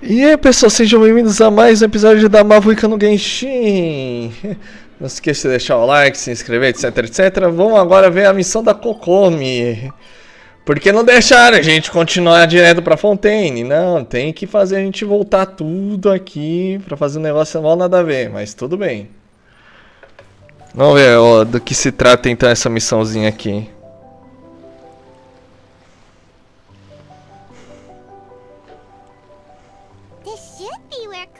E aí pessoal, sejam bem-vindos a mais um episódio da Mavuika no Genshin. Não se esqueça de deixar o like, se inscrever, etc, etc. Vamos agora ver a missão da Kokomi. Porque não deixaram a gente continuar direto pra Fontaine. Não, tem que fazer a gente voltar tudo aqui pra fazer um negócio mal nada a ver, mas tudo bem. Vamos ver ó, do que se trata então essa missãozinha aqui.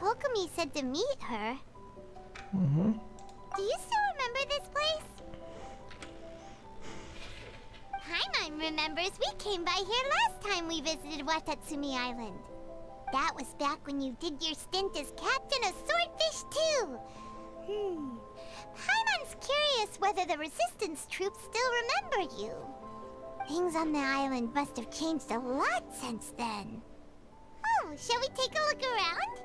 Kokomi said to meet her. Do you still remember this place? Paimon remembers we came by here last time we visited Watatsumi Island. That was back when you did your stint as captain of Swordfish too. Paimon's curious whether the resistance troops still remember you. Things on the island must have changed a lot since then. Oh, shall we take a look around?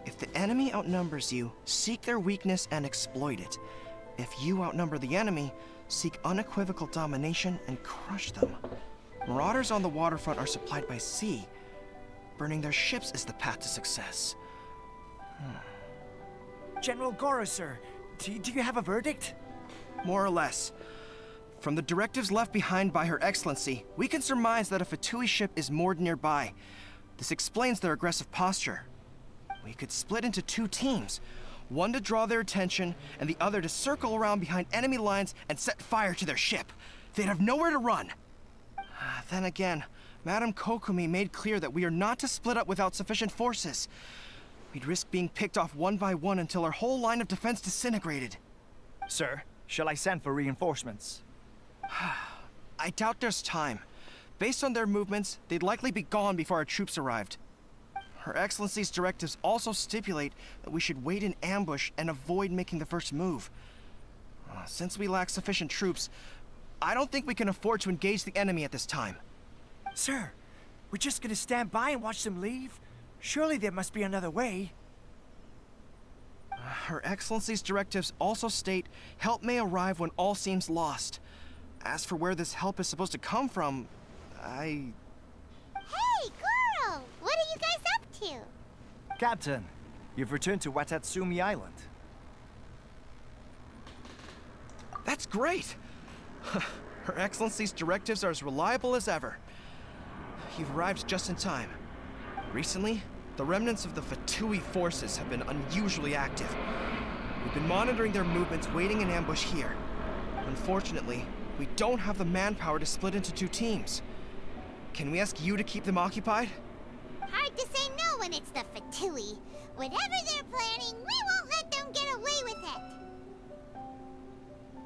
If the enemy outnumbers you, seek their weakness and exploit it. If you outnumber the enemy, seek unequivocal domination and crush them. Marauders on the waterfront are supplied by sea. Burning their ships is the path to success. General Goro, sir, do you have a verdict? More or less. From the directives left behind by Her Excellency, we can surmise that a Fatui ship is moored nearby. This explains their aggressive posture. We could split into two teams, one to draw their attention, and the other to circle around behind enemy lines and set fire to their ship. They'd have nowhere to run. Then again, Madame Kokomi made clear that we are not to split up without sufficient forces. We'd risk being picked off one by one until our whole line of defense disintegrated. Sir, shall I send for reinforcements? I doubt there's time. Based on their movements, they'd likely be gone before our troops arrived. Her Excellency's directives also stipulate that we should wait in ambush and avoid making the first move. Since we lack sufficient troops, I don't think we can afford to engage the enemy at this time. Sir, we're just gonna stand by and watch them leave? Surely there must be another way. Her Excellency's directives also state help may arrive when all seems lost. As for where this help is supposed to come from, Hey, Goro! What are you guys up to? Captain, you've returned to Watatsumi Island. That's great! Her Excellency's directives are as reliable as ever. You've arrived just in time. Recently, the remnants of the Fatui forces have been unusually active. We've been monitoring their movements, waiting in ambush here. Unfortunately, we don't have the manpower to split into two teams. Can we ask you to keep them occupied? Hard to say no when it's the Fatui. Whatever they're planning, we won't let them get away with it.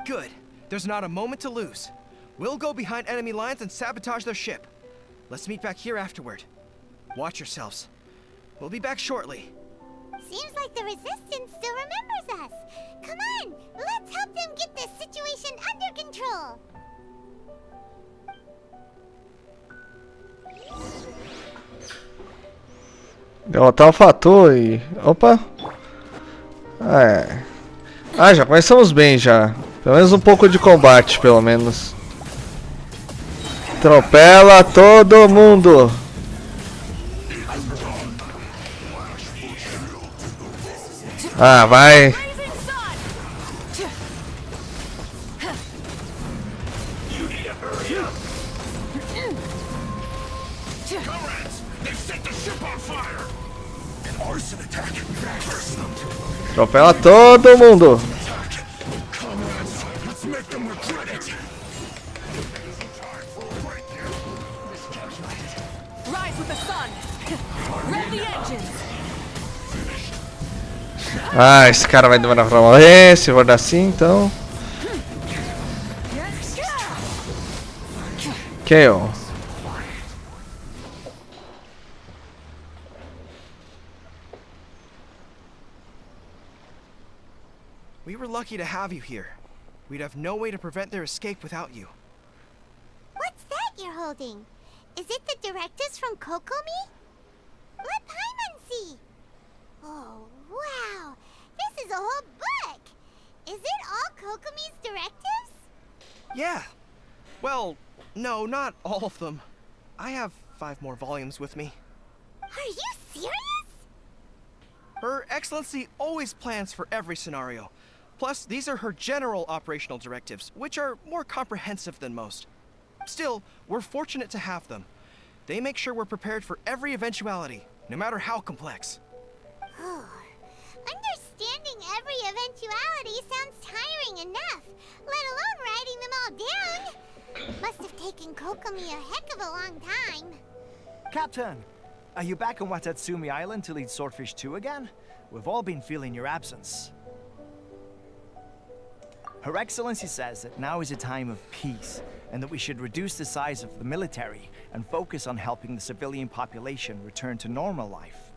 Good. There's not a moment to lose. We'll go behind enemy lines and sabotage their ship. Let's meet back here afterward. Watch yourselves. We'll be back shortly. Seems like the Resistance still remembers us. Come on, let's help them get this situation under control. Derrotar o fator e... Opa! Já começamos bem já. Pelo menos um pouco de combate, pelo menos. Atropela todo mundo! Vai! Atropela todo mundo! Esse cara vai demorar pra morrer, se for assim, então... KO. We were lucky to have you here. We'd have no way to prevent their escape without you. What's that you're holding? Is it the directives from Kokomi? Let Paimon see. Oh, wow. This is a whole book. Is it all Kokomi's directives? Yeah. Well, no, not all of them. I have 5 more volumes with me. Are you serious? Her Excellency always plans for every scenario. Plus, these are her general operational directives, which are more comprehensive than most. Still, we're fortunate to have them. They make sure we're prepared for every eventuality, no matter how complex. Understanding every eventuality sounds tiring enough, let alone writing them all down. Must have taken Kokomi a heck of a long time. Captain, are you back on Watatsumi Island to lead Swordfish 2 again? We've all been feeling your absence. Her Excellency says that now is a time of peace, and that we should reduce the size of the military and focus on helping the civilian population return to normal life.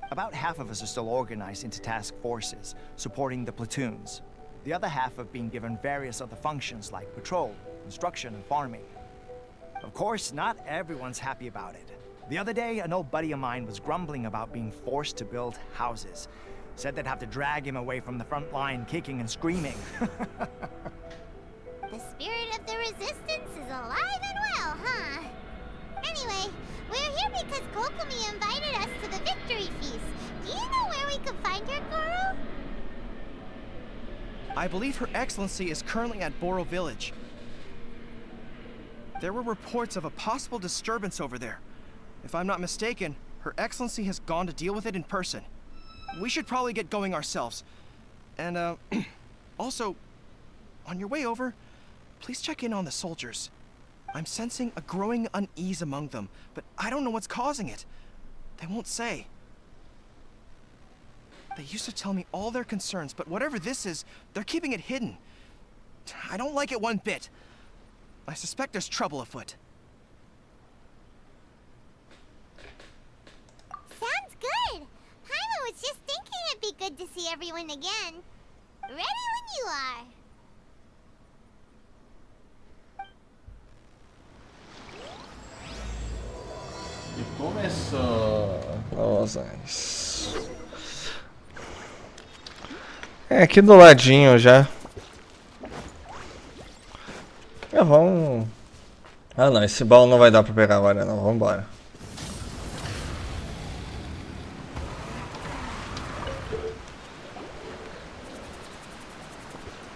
About half of us are still organized into task forces, supporting the platoons. The other half have been given various other functions like patrol, instruction, and farming. Of course, not everyone's happy about it. The other day, an old buddy of mine was grumbling about being forced to build houses. Said they'd have to drag him away from the front line, kicking and screaming. The spirit of the resistance is alive and well, huh? Anyway, we're here because Kokomi invited us to the victory feast. Do you know where we could find her, Goro? I believe Her Excellency is currently at Boro Village. There were reports of a possible disturbance over there. If I'm not mistaken, Her Excellency has gone to deal with it in person. We should probably get going ourselves. And, also, on your way over, please check in on the soldiers. I'm sensing a growing unease among them, but I don't know what's causing it. They won't say. They used to tell me all their concerns, but whatever this is, they're keeping it hidden. I don't like it one bit. I suspect there's trouble afoot. Sounds good. Paimon was just thinking it'd be good to see everyone again. Ready when you are. E começou. Vamos. É aqui do ladinho já. Vamos. Ah não, esse baú não vai dar pra pegar agora não, vamos embora.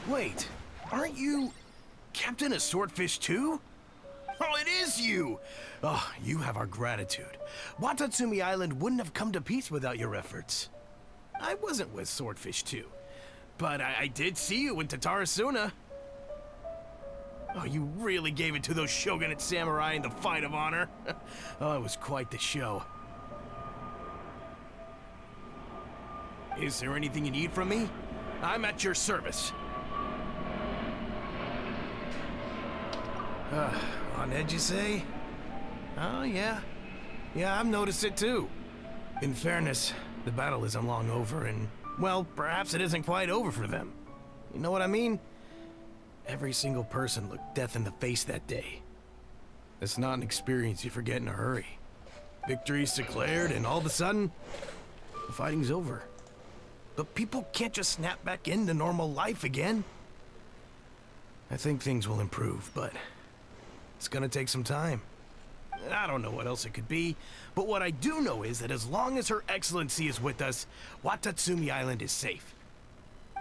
Wait, aren't you Captain of Swordfish too? Oh, it is you! Oh, you have our gratitude. Watatsumi Island wouldn't have come to peace without your efforts. I wasn't with Swordfish 2, but I did see you in Tatarasuna. Oh, you really gave it to those shogunate samurai in the fight of honor. Oh, it was quite the show. Is there anything you need from me? I'm at your service. On edge, you say? Oh, yeah. Yeah, I've noticed it too. In fairness, the battle isn't long over, and, well, perhaps it isn't quite over for them. You know what I mean? Every single person looked death in the face that day. It's not an experience you forget in a hurry. Victory's declared, and all of a sudden, the fighting's over. But people can't just snap back into normal life again. I think things will improve, but it's gonna take some time. I don't know what else it could be, but what I do know is that as long as Her Excellency is with us, Watatsumi Island is safe.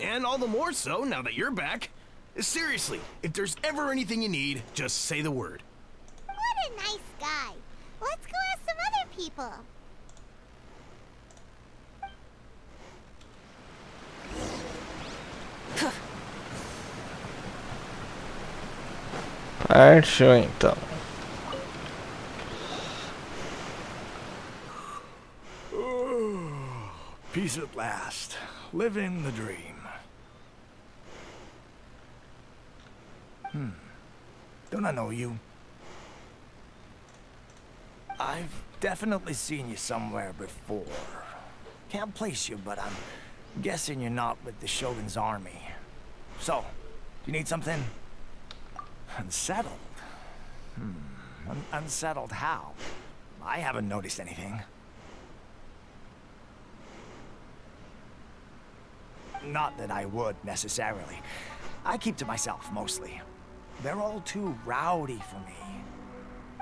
And all the more so now that you're back. Seriously, if there's ever anything you need, just say the word. What a nice guy. Let's go ask some other people. Partiu então. Peace at last. Living the dream. Don't I know you? I've definitely seen you somewhere before. Can't place you, but I'm guessing you're not with the Shogun's army. So, do you need something? Unsettled? Unsettled how? I haven't noticed anything. Not that I would, necessarily. I keep to myself, mostly. They're all too rowdy for me.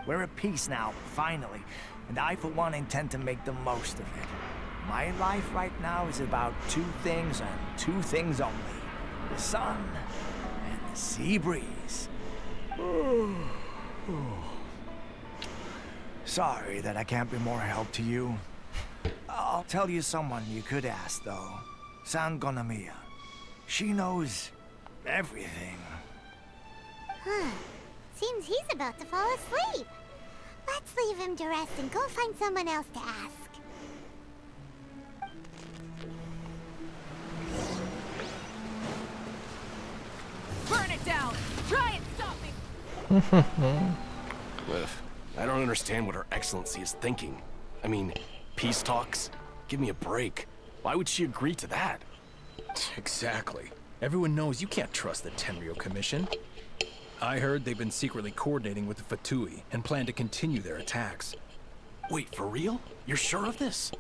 We're at peace now, finally, and I for one intend to make the most of it. My life right now is about two things and two things only. The sun and the sea breeze. Sorry that I can't be more help to you. I'll tell you someone you could ask, though. San Gonamiya. She knows everything. Huh. Seems he's about to fall asleep. Let's leave him to rest and go find someone else to ask. Burn it down! Try and stop me! I don't understand what Her Excellency is thinking. I mean, peace talks? Give me a break. Why would she agree to that? Exactly. Everyone knows you can't trust the Tenryo Commission. I heard they've been secretly coordinating with the Fatui and plan to continue their attacks. Wait, for real? You're sure of this?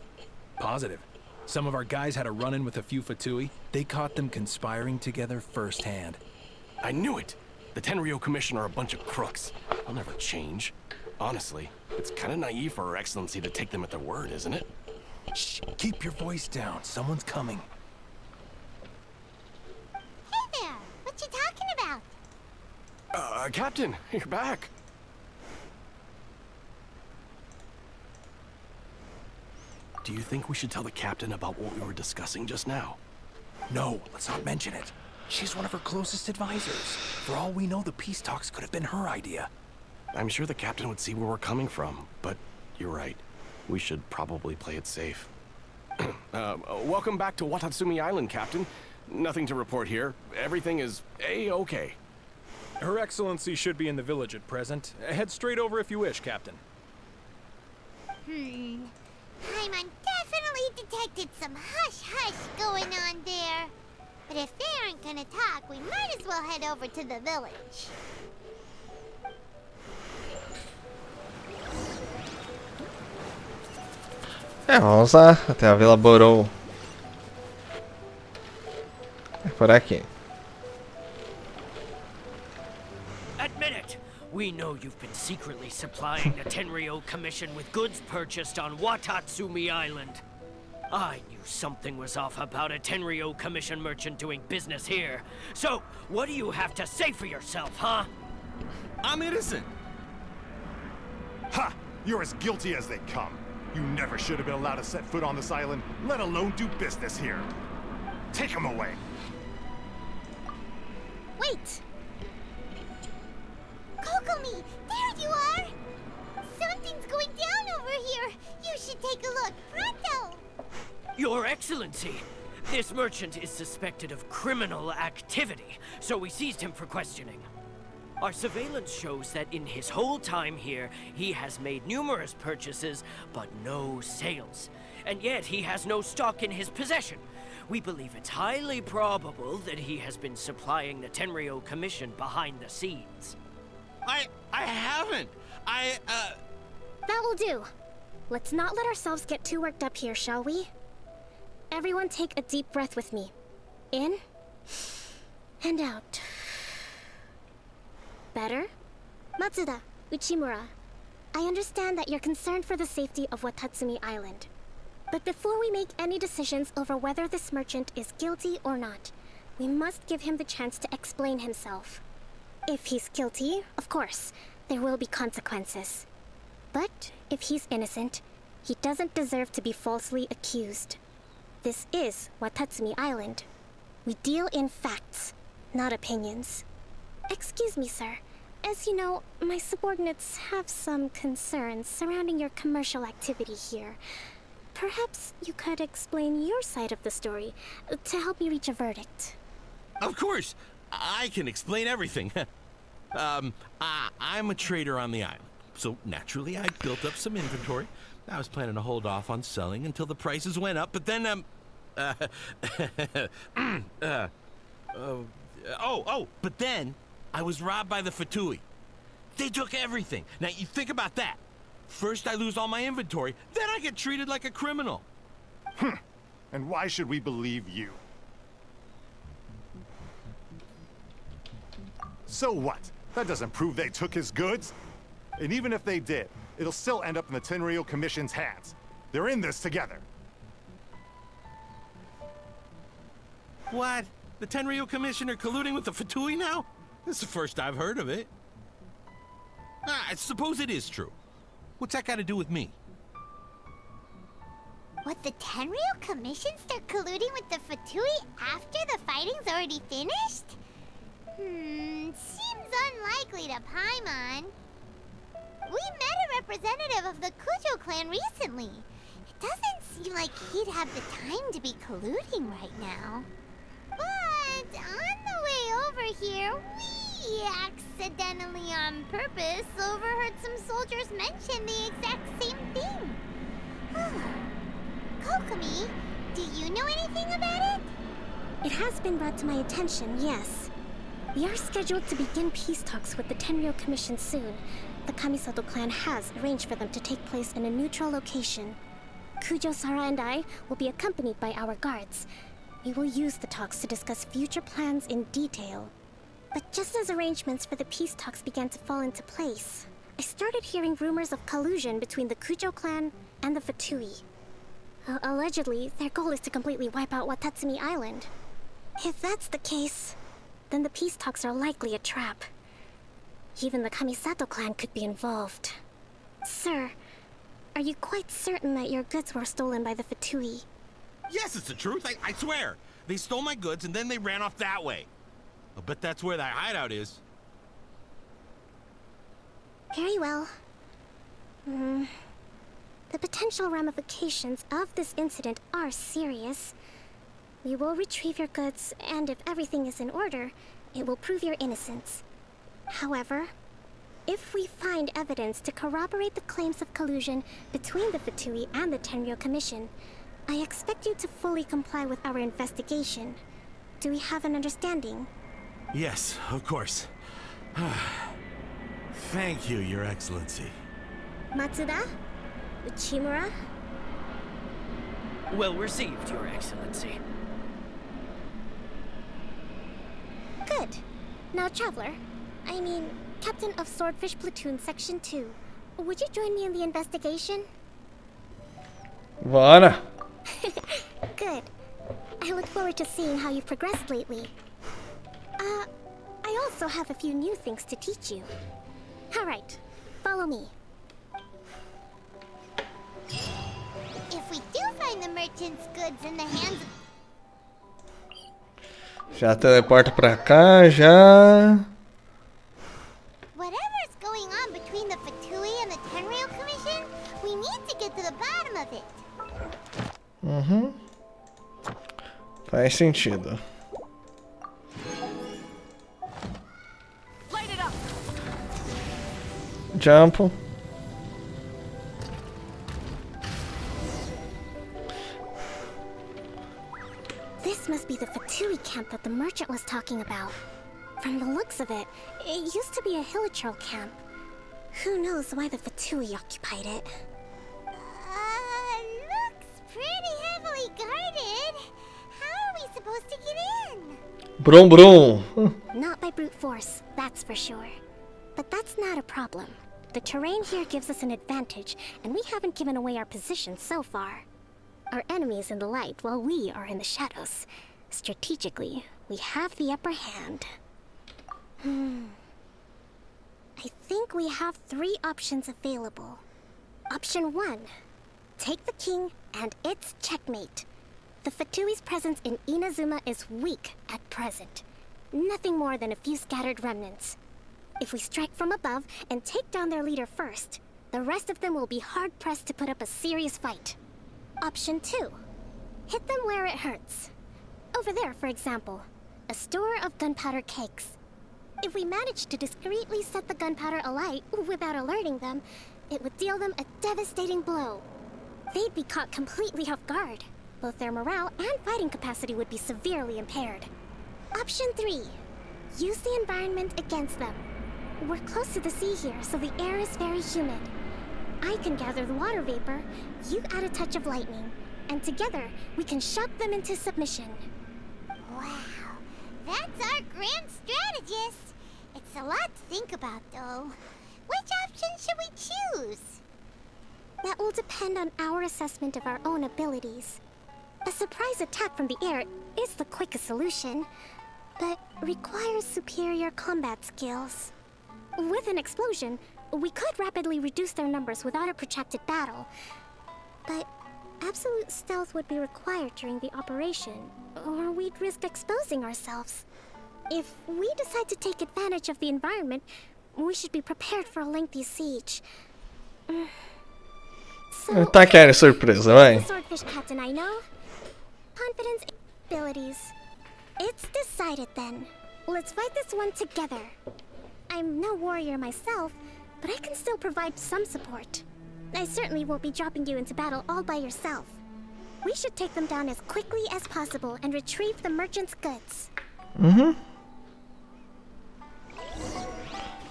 Positive. Some of our guys had a run-in with a few Fatui. They caught them conspiring together firsthand. I knew it! The Tenryo Commission are a bunch of crooks. I'll never change. Honestly, it's kind of naive for Her Excellency to take them at their word, isn't it? Shh, keep your voice down. Someone's coming. Hey there! What you talking about? Captain, you're back. Do you think we should tell the captain about what we were discussing just now? No, let's not mention it. She's one of her closest advisors. For all we know, the peace talks could have been her idea. I'm sure the captain would see where we're coming from, but you're right. We should probably play it safe. Welcome back to Watatsumi Island, Captain. Nothing to report here. Everything is A-okay. Her Excellency should be in the village at present. Head straight over if you wish, Captain. Paimon definitely detected some hush-hush going on there. But if they aren't gonna talk, we might as well head over to the village. Vamos lá, até a Vila Borou. É por aqui. Admit it! We know you've been secretly supplying the Tenryo Commission with goods purchased on Watatsumi Island. I knew something was off about a Tenryo Commission merchant doing business here. So, what do you have to say for yourself, huh? I'm innocent! Ha! You're as guilty as they come. You never should have been allowed to set foot on this island, let alone do business here. Take him away. Wait! Kokomi, there you are! Something's going down over here. You should take a look. Pronto! Your Excellency, this merchant is suspected of criminal activity, so we seized him for questioning. Our surveillance shows that in his whole time here, he has made numerous purchases, but no sales. And yet he has no stock in his possession. We believe it's highly probable that he has been supplying the Tenryo Commission behind the scenes. I haven't. That will do. Let's not let ourselves get too worked up here, shall we? Everyone take a deep breath with me. In and out. Better? Matsuda, Uchimura, I understand that you're concerned for the safety of Watatsumi Island. But before we make any decisions over whether this merchant is guilty or not, we must give him the chance to explain himself. If he's guilty, of course, there will be consequences. But if he's innocent, he doesn't deserve to be falsely accused. This is Watatsumi Island. We deal in facts, not opinions. Excuse me, sir. As you know, my subordinates have some concerns surrounding your commercial activity here. Perhaps you could explain your side of the story to help me reach a verdict. Of course! I can explain everything. I'm a trader on the island, so naturally I built up some inventory. I was planning to hold off on selling until the prices went up, but then, but then I was robbed by the Fatui. They took everything. Now, you think about that. First I lose all my inventory, then I get treated like a criminal. And why should we believe you? So what? That doesn't prove they took his goods. And even if they did, it'll still end up in the Tenryou Commission's hands. They're in this together. What? The Tenryou Commission are colluding with the Fatui now? This is the first I've heard of it. I suppose it is true. What's that got to do with me? What, the Tenryou Commission start colluding with the Fatui after the fighting's already finished? Seems unlikely to Paimon. We met a representative of the Kujo clan recently. It doesn't seem like he'd have the time to be colluding right now. But on the way over here, we accidentally on purpose overheard some soldiers mention the exact same thing. Kokomi, do you know anything about it? It has been brought to my attention, yes. We are scheduled to begin peace talks with the Tenryou Commission soon. The Kamisato clan has arranged for them to take place in a neutral location. Kujo, Sara, and I will be accompanied by our guards. We will use the talks to discuss future plans in detail. But just as arrangements for the peace talks began to fall into place, I started hearing rumors of collusion between the Kujo clan and the Fatui. Allegedly, their goal is to completely wipe out Watatsumi Island. If that's the case, then the peace talks are likely a trap. Even the Kamisato clan could be involved. Sir, are you quite certain that your goods were stolen by the Fatui? Yes, it's the truth. I swear. They stole my goods and then they ran off that way. I'll bet that's where that hideout is. Very well. The potential ramifications of this incident are serious. We will retrieve your goods, and if everything is in order, it will prove your innocence. However, if we find evidence to corroborate the claims of collusion between the Fatui and the Tenryou Commission, I expect you to fully comply with our investigation. Do we have an understanding? Yes, of course. Thank you, Your Excellency. Matsuda? Uchimura? Well received, Your Excellency. Good. Now, Traveler, Captain of Swordfish Platoon Section 2, would you join me in the investigation? Bora! Good. I look forward to seeing how you've progressed lately. I also have a few new things to teach you. Alright, follow me. If we do find the merchant's goods in the hands of... Já teleporta pra cá, já. Whatever's going on between the Fatui and the Tenryou Commission, we need to get to the bottom of it. Faz sentido. Light it up. Jump. This must be the Fatui camp that the merchant was talking about. From the looks of it, it used to be a Hilichurl camp. Who knows why the Fatui occupied it? Looks pretty heavily guarded. How are we supposed to get in? Brum brum. Not by brute force, that's for sure. But that's not a problem. The terrain here gives us an advantage, and we haven't given away our position so far. Our enemy is in the light while we are in the shadows. Strategically, we have the upper hand. I think we have 3 options available. Option 1. Take the king, and it's checkmate. The Fatui's presence in Inazuma is weak at present. Nothing more than a few scattered remnants. If we strike from above and take down their leader first, the rest of them will be hard-pressed to put up a serious fight. Option 2. Hit them where it hurts. Over there, for example, a store of gunpowder cakes. If we manage to discreetly set the gunpowder alight without alerting them, it would deal them a devastating blow. They'd be caught completely off guard. Both their morale and fighting capacity would be severely impaired. Option 3. Use the environment against them. We're close to the sea here, so the air is very humid. I can gather the water vapor, you add a touch of lightning, and together we can shock them into submission. Wow, that's our grand strategist. It's a lot to think about, though. Which option should we choose? That will depend on our assessment of our own abilities. A surprise attack from the air is the quickest solution, but requires superior combat skills. With an explosion, we could rapidly reduce their numbers without a protracted battle, but absolute stealth would be required during the operation, or we'd risk exposing ourselves. If we decide to take advantage of the environment, we should be prepared for a lengthy siege. So, Tá querendo surpresa, vai. Swordfish Captain, I know. Confidence in abilities. It's decided then. Let's fight this one together. I'm no warrior myself, but I can still provide some support. I certainly won't be dropping you into battle all by yourself. We should take them down as quickly as possible and retrieve the merchant's goods.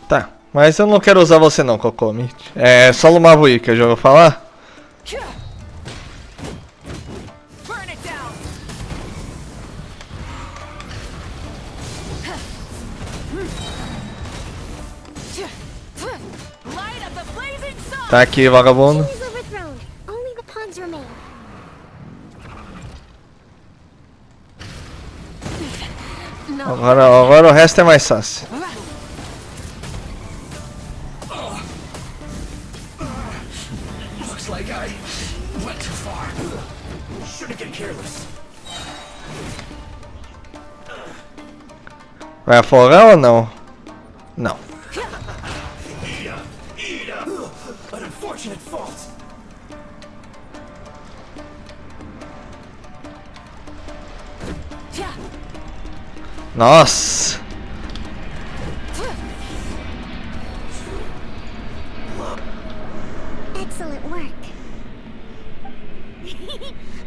Tá, mas eu não quero usar você não, Kokomi. É só no Mavuika, já vou falar? Burn it down. Light up the blazing sun. Tá aqui, vagabundo. Is overthrown. Only the pawns remain. Agora o resto é mais fácil. Looks like I went too far. Shouldn't get careless. Vai afogar ou não? Não. An unfortunate fault. Nossa. Excellent work.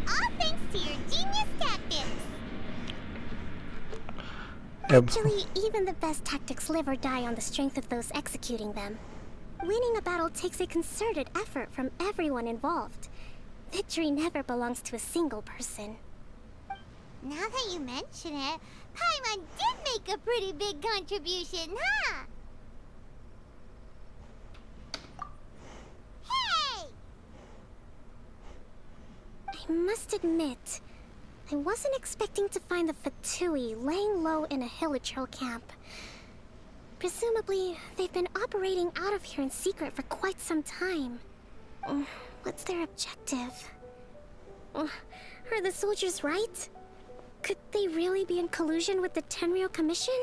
All thanks to your genius tactics. Actually, even the best tactics live or die on the strength of those executing them. Winning a battle takes a concerted effort from everyone involved. Victory never belongs to a single person. Now that you mention it, Paimon did make a pretty big contribution, huh? Hey! I must admit, I wasn't expecting to find the Fatui laying low in a Hilichurl camp. Presumably, they've been operating out of here in secret for quite some time. What's their objective? Are the soldiers right? Could they really be in collusion with the Tenryou Commission?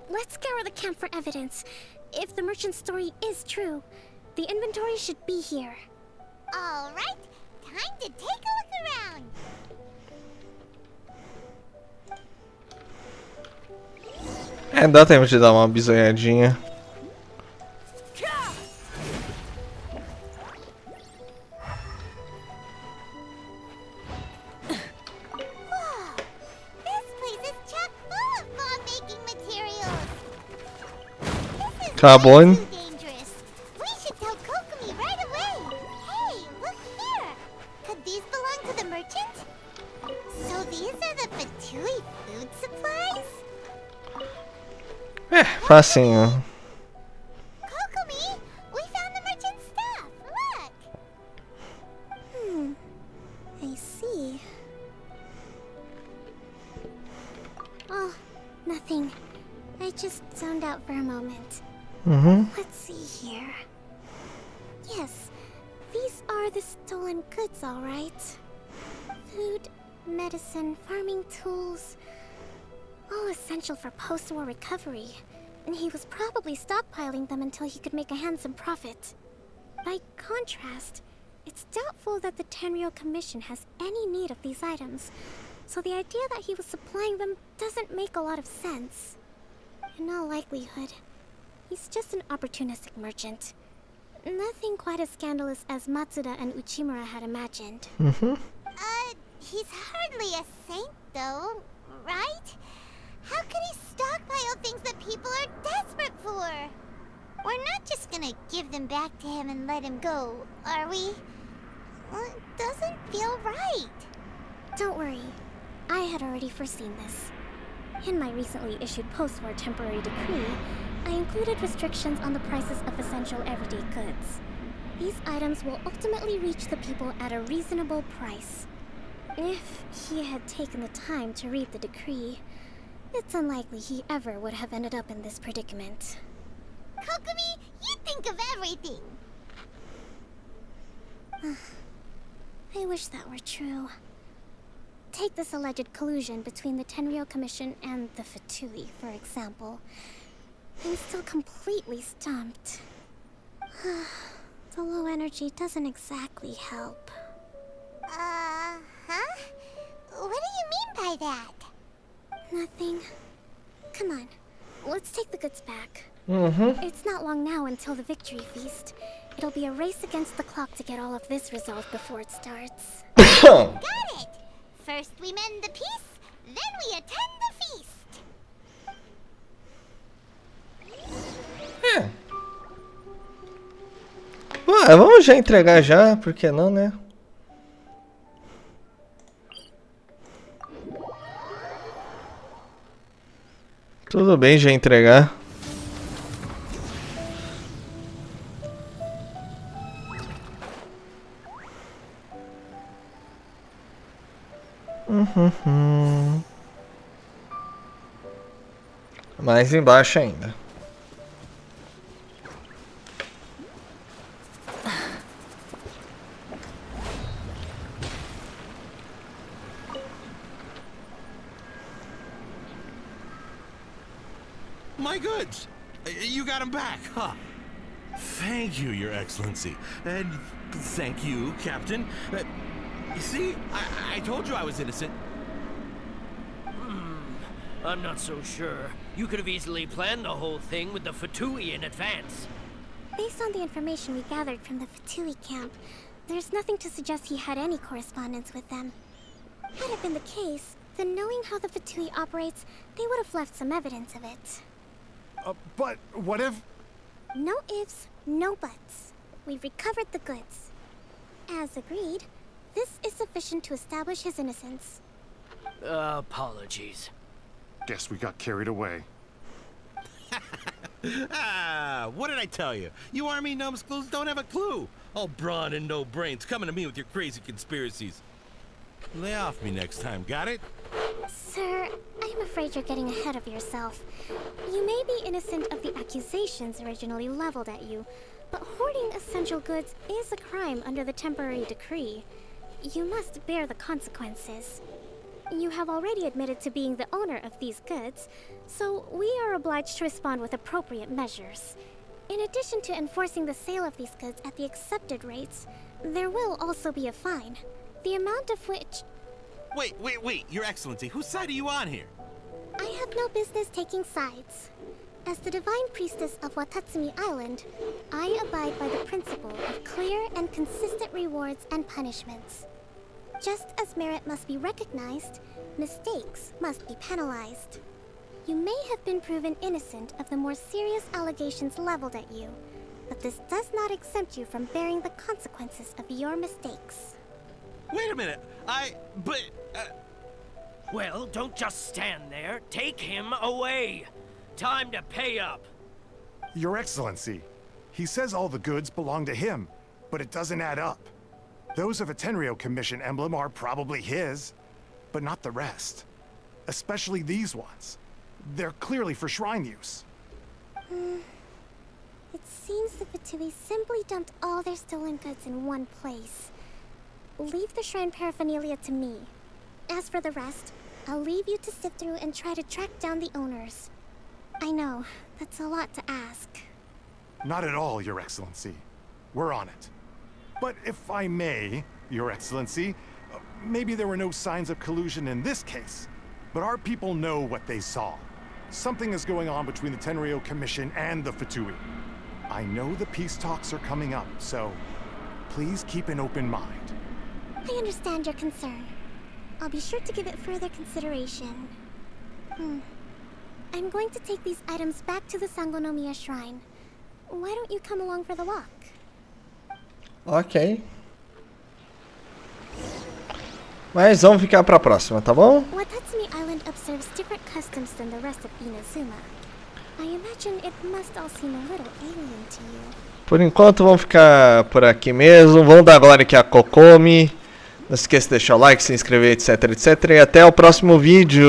Let's scour the camp for evidence. If the merchant's story is true, the inventory should be here. All right, time to take a look around. É, dá tempo de dar uma bisonhadinha. Acabou, hein? We should tell Kokomi right away. Hey, look here. Could these belong to the merchant? So these are the Fatui food supplies? É, facinho. Kokomi, we found the merchant's stuff. Look. I see. Oh, nothing. I just zoned out for a moment. Let's see here. Yes, these are the stolen goods, all right. Food, medicine, farming tools, all essential for post-war recovery. And he was probably stockpiling them until he could make a handsome profit. By contrast, it's doubtful that the Tenryou Commission has any need of these items, so the idea that he was supplying them doesn't make a lot of sense. In all likelihood, he's just an opportunistic merchant. Nothing quite as scandalous as Matsuda and Uchimura had imagined. He's hardly a saint, though, right? How could he stockpile things that people are desperate for? We're not just gonna give them back to him and let him go, are we? Well, it doesn't feel right. Don't worry. I had already foreseen this. In my recently issued post-war temporary decree, I included restrictions on the prices of essential everyday goods. These items will ultimately reach the people at a reasonable price. If he had taken the time to read the decree, it's unlikely he ever would have ended up in this predicament. Kokomi, you think of everything! I wish that were true. Take this alleged collusion between the Tenryou Commission and the Fatui, for example. I'm still completely stumped. The low energy doesn't exactly help. Huh? What do you mean by that? Nothing. Come on, let's take the goods back. It's not long now until the victory feast. It'll be a race against the clock to get all of this resolved before it starts. Got it! First we mend the peace, then we attend the feast. Ué, vamos já entregar já, por que não, né? Tudo bem já entregar. Mais embaixo ainda. My goods! You got them back, huh? Thank you, Your Excellency. And thank you, Captain. You see, I told you I was innocent. I'm not so sure. You could have easily planned the whole thing with the Fatui in advance. Based on the information we gathered from the Fatui camp, there's nothing to suggest he had any correspondence with them. Had it been the case, then knowing how the Fatui operates, they would have left some evidence of it. But what if... No ifs, no buts. We've recovered the goods. As agreed, this is sufficient to establish his innocence. Apologies. Guess we got carried away. What did I tell you? You army numbskulls don't have a clue. All brawn and no brains coming to me with your crazy conspiracies. Lay off me next time, got it? Sir, I'm afraid you're getting ahead of yourself. You may be innocent of the accusations originally leveled at you, but hoarding essential goods is a crime under the temporary decree. You must bear the consequences. You have already admitted to being the owner of these goods, so we are obliged to respond with appropriate measures. In addition to enforcing the sale of these goods at the accepted rates, there will also be a fine, the amount of which... Wait, Your Excellency, whose side are you on here? I have no business taking sides. As the Divine Priestess of Watatsumi Island, I abide by the principle of clear and consistent rewards and punishments. Just as merit must be recognized, mistakes must be penalized. You may have been proven innocent of the more serious allegations leveled at you, but this does not exempt you from bearing the consequences of your mistakes. Wait a minute, Well, don't just stand there. Take him away. Time to pay up. Your Excellency, he says all the goods belong to him, but it doesn't add up. Those of a Tenryou Commission emblem are probably his, but not the rest. Especially these ones. They're clearly for shrine use. It seems the Fatui simply dumped all their stolen goods in one place. Leave the shrine paraphernalia to me. As for the rest, I'll leave you to sift through and try to track down the owners. I know, that's a lot to ask. Not at all, Your Excellency. We're on it. But if I may, Your Excellency, maybe there were no signs of collusion in this case, but our people know what they saw. Something is going on between the Tenryou Commission and the Fatui. I know the peace talks are coming up, so please keep an open mind. I understand your concern. I'll be sure to give it further consideration. I'm going to take these items back to the Sangonomiya Shrine. Why don't you come along for the walk? Ok. Mas vamos ficar pra próxima, tá bom? Watatsumi Island observes different customs than the rest of Inazuma. I imagine it must all seem a little alien to you. Por enquanto vamos ficar por aqui mesmo. Vamos dar agora aqui a Kokomi. Não esqueça de deixar o like, se inscrever, etc, etc. E até o próximo vídeo.